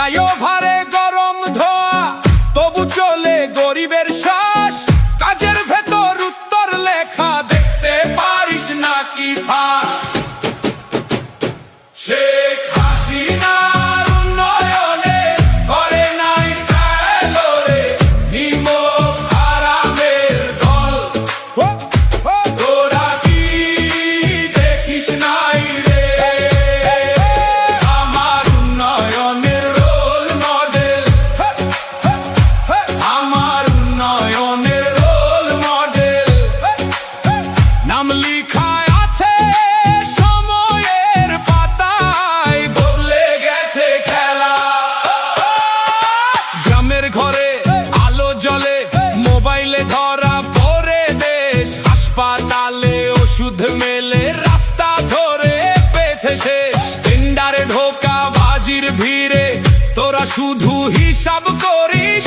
ফ্লাইওভারে গরম ধোয়া, তবু চলে গরিবের শ্বাস। কাজের ভেতর উত্তর লেখা, দেখতে পারিস নাকি ফাঁস। শেখ হাসিনার উন্নয়নে করে নাই ফেলোরে, নিমক হারামের দল। তোরা কি দেখিস নাই রে, আমার উন্নয়নের রোল মডেল, আমার উন্নয়নের রোল মডেল। নাম লিখায় আছে সময়ের পাতায়, বদলে গেছে খেলা। গ্রামের ঘরে আলো জ্বলে, মোবাইলে ধরা পড়ে দেশ। হাসপাতালে ওষুধ মেলে, রাস্তা ধরে পেছে শেষ। টেন্ডারে ঢোকা বাজির ভিড়ে তোরা শুধু হিসাব করিস।